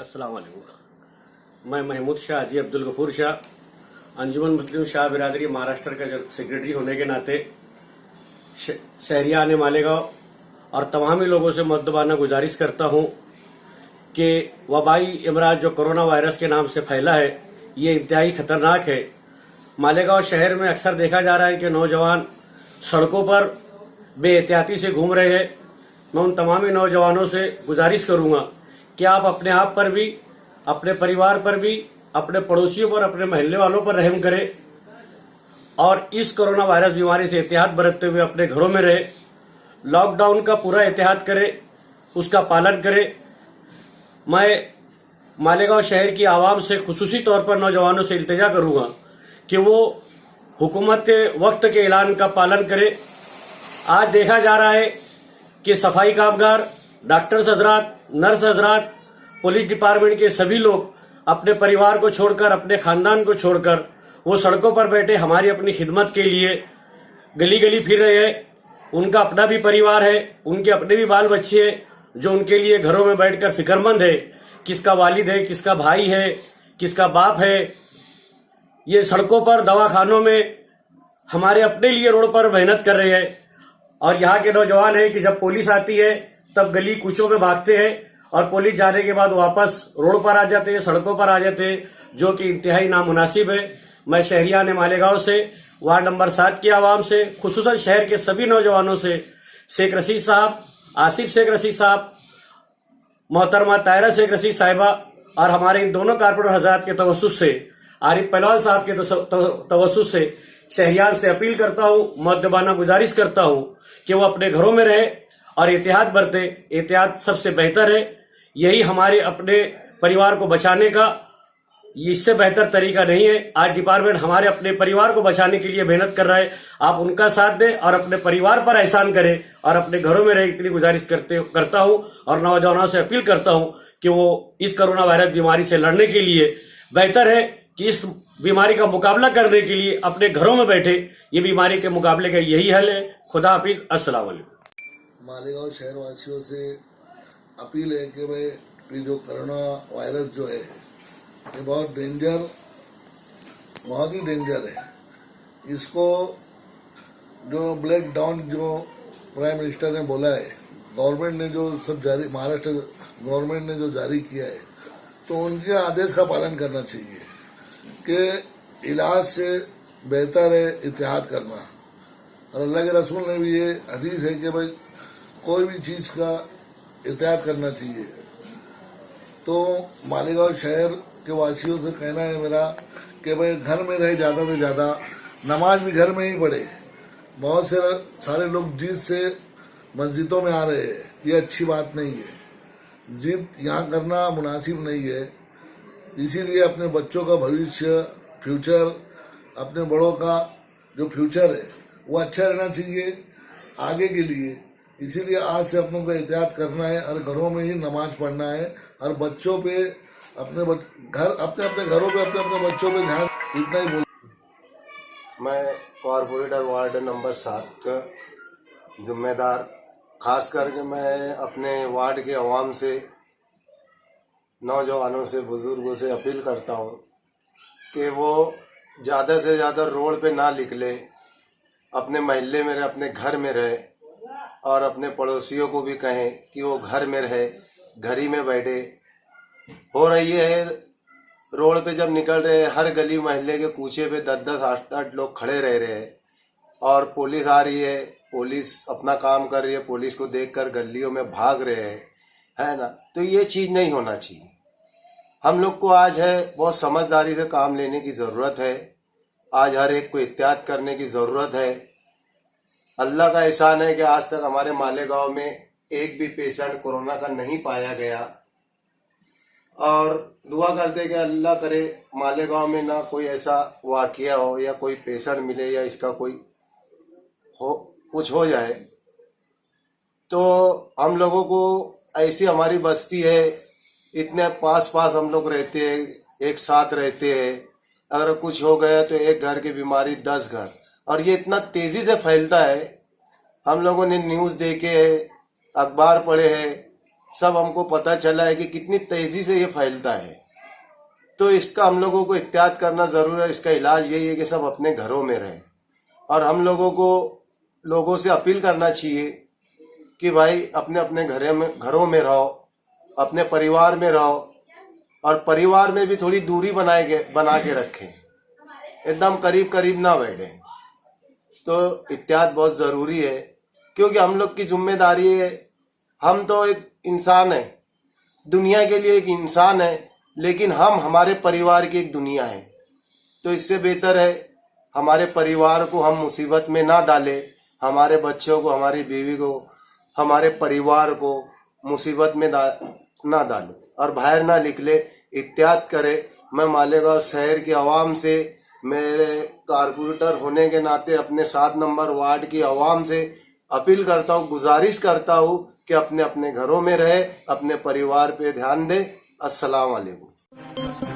अस्सलाम वालेकुम। मैं महमूद शाह हाजी अब्दुल गफूर शाह अंजुमन मुस्लिम शाह बिरादरी महाराष्ट्र का सेक्रेटरी होने के नाते शहरियान मालेगांव और तमाम ही लोगों से मुद्दबाना गुजारिश करता हूं कि वबाई इमराज जो कोरोना वायरस के नाम से फैला है ये इंतहाई खतरनाक है। मालेगांव शहर में अक्सर देखा जा रहा है कि नौजवान सड़कों पर बेएहतियाती से घूम रहे हैं। मैं उन तमाम ही नौजवानों से गुजारिश करूंगा कि आप अपने आप पर भी, अपने परिवार पर भी, अपने पड़ोसियों पर, अपने मोहल्ले वालों पर रहम करें और इस कोरोना वायरस बीमारी से एहतियात बरतते हुए अपने घरों में रहे। लॉकडाउन का पूरा एहतियात करें, उसका पालन करें। मैं मालेगांव शहर की आवाम से खुसूसी तौर पर नौजवानों से इल्तिजा करूंगा कि वो हुकूमत के वक्त के ऐलान का पालन करें। आज देखा जा रहा है कि सफाई कामगार, डॉक्टर्स हजरात, नर्स हजरात, पुलिस डिपार्टमेंट के सभी लोग अपने परिवार को छोड़कर, अपने खानदान को छोड़कर वो सड़कों पर बैठे हमारी अपनी खिदमत के लिए गली गली फिर रहे हैं। उनका अपना भी परिवार है, उनके अपने भी बाल बच्चे हैं जो उनके लिए घरों में बैठकर फिक्रमंद है। किसका वालिद है, किसका भाई है, किसका बाप है। ये सड़कों पर, दवाखानों में हमारे अपने लिए रोड पर मेहनत कर रहे हैं। और यहाँ के नौजवान है कि जब पुलिस आती है तब गली कूचों में भागते हैं और पुलिस जाने के बाद वापस रोड पर आ जाते हैं, सड़कों पर आ जाते हैं, जो कि इंतहाई नामुनासिब है। मैं शहरियान मालेगांव से, वार्ड नंबर 7 की आवाम से, खुसूसन शहर के सभी नौजवानों से, शेख रशीद साहब, आसिफ शेख रशीद साहब, मोहतरमा तायरा शेख रशीद साहिबा और हमारे इन दोनों कारपोरेटर हजरात के तवस्सुस से, आरिफ पहलवान साहब के तवस्सुस से शहरियान से अपील करता हूं, मुद्दबाना गुजारिश करता हूं कि वो अपने घरों में रहे और एहतियात बरते। एहतियात सबसे बेहतर है। यही हमारे अपने परिवार को बचाने का, इससे बेहतर तरीका नहीं है। आज डिपार्टमेंट हमारे अपने परिवार को बचाने के लिए मेहनत कर रहा है। आप उनका साथ दें और अपने परिवार पर एहसान करें और अपने घरों में रहे, इतनी गुजारिश करता हूं और नौजवानों से अपील करता हूं कि वो इस कोरोना वायरस बीमारी से लड़ने के लिए बेहतर है कि इस बीमारी का मुकाबला करने के लिए अपने घरों में बैठे। ये बीमारी के मुकाबले का यही हल है। खुदा हाफिज, अस्सलाम वालेकुम। मालेगांव शहर वासियों से अपील है कि भाई ये जो कोरोना वायरस जो है ये बहुत ही डेंजर है। इसको जो ब्लैक डाउन जो प्राइम मिनिस्टर ने बोला है, गवर्नमेंट ने जो सब जारी, महाराष्ट्र गवर्नमेंट ने जो जारी किया है, तो उनके आदेश का पालन करना चाहिए कि इलाज से बेहतर है एहतियात करना। और अल्लाह के रसूल ने भी ये हदीस है कि भाई कोई भी चीज़ का एहतियात करना चाहिए। तो मालेगांव शहर के वासियों से कहना है मेरा कि भाई घर में रहे, ज़्यादा से ज़्यादा नमाज भी घर में ही पढ़े। बहुत से सारे लोग जिद से मस्जिदों में आ रहे हैं, ये अच्छी बात नहीं है। जिद यहाँ करना मुनासिब नहीं है। इसीलिए अपने बच्चों का भविष्य, फ्यूचर, अपने बड़ों का जो फ्यूचर है वो अच्छा रहना चाहिए आगे के लिए। इसीलिए आज से अपनों को एहतियात करना है और घरों में ही नमाज पढ़ना है और बच्चों पे अपने घरों पे अपने बच्चों पे ध्यान, इतना ही बोल। मैं कॉरपोरेटर वार्ड नंबर 7 का जिम्मेदार, खास करके मैं अपने वार्ड के अवाम से, नौजवानों से, बुजुर्गों से अपील करता हूँ कि वो ज़्यादा से ज़्यादा रोड पे ना निकले, अपने मोहल्ले में रहे, अपने घर में रहे और अपने पड़ोसियों को भी कहें कि वो घर में रहे, घर ही में बैठे। हो रही है रोड पे जब निकल रहे हैं, हर गली मोहल्ले के कूचे पे 10-10, 8-8 लोग खड़े रह रहे हैं और पुलिस आ रही है, पुलिस अपना काम कर रही है, पुलिस को देखकर गलियों में भाग रहे हैं, है ना। तो ये चीज़ नहीं होना चाहिए। हम लोग को आज है बहुत समझदारी से काम लेने की ज़रूरत है। आज हर एक को एहतियात करने की ज़रूरत है। अल्लाह का एहसान है कि आज तक हमारे मालेगांव में एक भी पेशेंट कोरोना का नहीं पाया गया और दुआ करते कि अल्लाह करे मालेगांव में ना कोई ऐसा वाकया हो या कोई पेशेंट मिले या इसका कोई कुछ हो जाए। तो हम लोगों को ऐसी हमारी बस्ती है, इतने पास हम लोग रहते हैं, एक साथ रहते हैं। अगर कुछ हो गया तो एक घर की बीमारी 10 घर, और ये इतना तेजी से फैलता है। हम लोगों ने न्यूज़ देखे है, अखबार पढ़े हैं सब हमको पता चला है कि कितनी तेजी से ये फैलता है। तो इसका हम लोगों को एहतियात करना जरूर है। इसका इलाज यही है कि सब अपने घरों में रहें और हम लोगों को लोगों से अपील करना चाहिए कि भाई अपने अपने घरों में रहो, अपने परिवार में रहो और परिवार में भी थोड़ी दूरी बना के रखें, एकदम करीब करीब ना बैठें। तो एहतियात बहुत जरूरी है क्योंकि हम लोग की जिम्मेदारी है। हम तो एक इंसान है, दुनिया के लिए एक इंसान है, लेकिन हम हमारे परिवार की एक दुनिया है। तो इससे बेहतर है हमारे परिवार को हम मुसीबत में ना डालें, हमारे बच्चों को, हमारी बीवी को, हमारे परिवार को मुसीबत में ना डालें और बाहर ना निकले, एहतियात करें। मैं मालेगांव शहर की आवाम से, मेरे कारपोरेटर होने के नाते अपने 7 नंबर वार्ड की आवाम से अपील करता हूँ, गुजारिश करता हूँ कि अपने अपने घरों में रहे, अपने परिवार पे ध्यान दे। अस्सलाम वालेकुम।